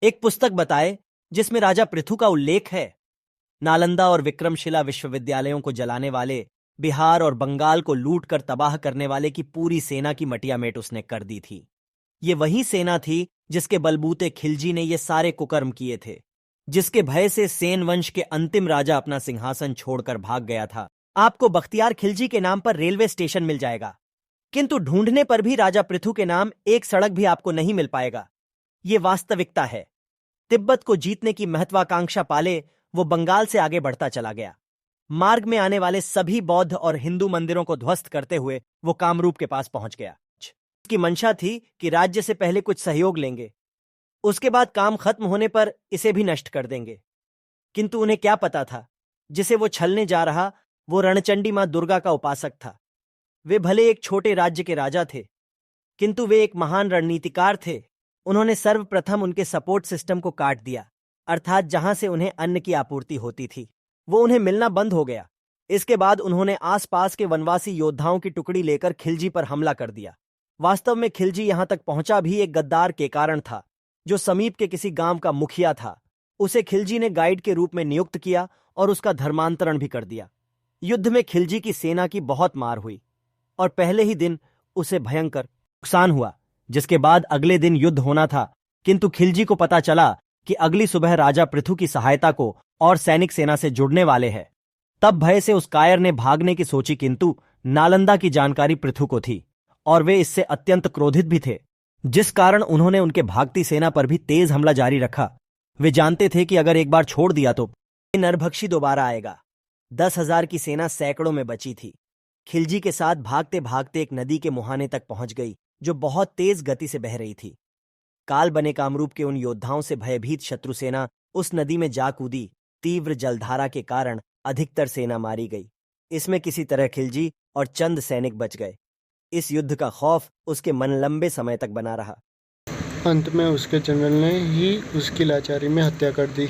एक पुस्तक बताए जिसमें राजा पृथु का उल्लेख है। नालंदा और विक्रमशिला विश्वविद्यालयों को जलाने वाले, बिहार और बंगाल को लूट कर तबाह करने वाले की पूरी सेना की मटियामेट उसने कर दी थी। ये वही सेना थी जिसके बलबूते खिलजी ने ये सारे कुकर्म किए थे, जिसके भय से सेन वंश के अंतिम राजा अपना सिंहासन छोड़कर भाग गया था। आपको बख्तियार खिलजी के नाम पर रेलवे स्टेशन मिल जाएगा, किंतु ढूंढने पर भी राजा पृथु के नाम एक सड़क भी आपको नहीं मिल पाएगा। ये वास्तविकता है। तिब्बत को जीतने की महत्वाकांक्षा पाले वो बंगाल से आगे बढ़ता चला गया। मार्ग में आने वाले सभी बौद्ध और हिंदू मंदिरों को ध्वस्त करते हुए वो कामरूप के पास पहुंच गया। उसकी मंशा थी कि राज्य से पहले कुछ सहयोग लेंगे, उसके बाद काम खत्म होने पर इसे भी नष्ट कर देंगे। किंतु उन्हें क्या पता था, जिसे वो छलने जा रहा वो रणचंडी मां दुर्गा का उपासक था। वे भले एक छोटे राज्य के राजा थे, किंतु वे एक महान रणनीतिकार थे। उन्होंने सर्वप्रथम उनके सपोर्ट सिस्टम को काट दिया, अर्थात जहां से उन्हें अन्न की आपूर्ति होती थी वो उन्हें मिलना बंद हो गया। इसके बाद उन्होंने आसपास के वनवासी योद्धाओं की टुकड़ी लेकर खिलजी पर हमला कर दिया। वास्तव में खिलजी यहां तक पहुंचा भी एक गद्दार के कारण था, जो समीप के किसी गांव का मुखिया था। उसे खिलजी ने गाइड के रूप में नियुक्त किया और उसका धर्मांतरण भी कर दिया। युद्ध में खिलजी की सेना की बहुत मार हुई और पहले ही दिन उसे भयंकर नुकसान हुआ, जिसके बाद अगले दिन युद्ध होना था। किंतु खिलजी को पता चला कि अगली सुबह राजा पृथु की सहायता को और सैनिक सेना से जुड़ने वाले हैं। तब भय से उस कायर ने भागने की सोची, किंतु नालंदा की जानकारी पृथु को थी और वे इससे अत्यंत क्रोधित भी थे, जिस कारण उन्होंने उनके भागती सेना पर भी तेज हमला जारी रखा। वे जानते थे कि अगर एक बार छोड़ दिया तो नरभक्षी दोबारा आएगा। 10,000 की सेना सैकड़ों में बची थी। खिलजी के साथ भागते भागते एक नदी के मुहाने तक पहुंच गई, जो बहुत तेज गति से बह रही थी। काल बने कामरूप के उन योद्धाओं से भयभीत शत्रु सेना उस नदी में जा कूदी। तीव्र जलधारा के कारण अधिकतर सेना मारी गई। इसमें किसी तरह खिलजी और चंद सैनिक बच गए। इस युद्ध का खौफ उसके मन लंबे समय तक बना रहा। अंत में उसके जनरल ने ही उसकी लाचारी में हत्या कर दी।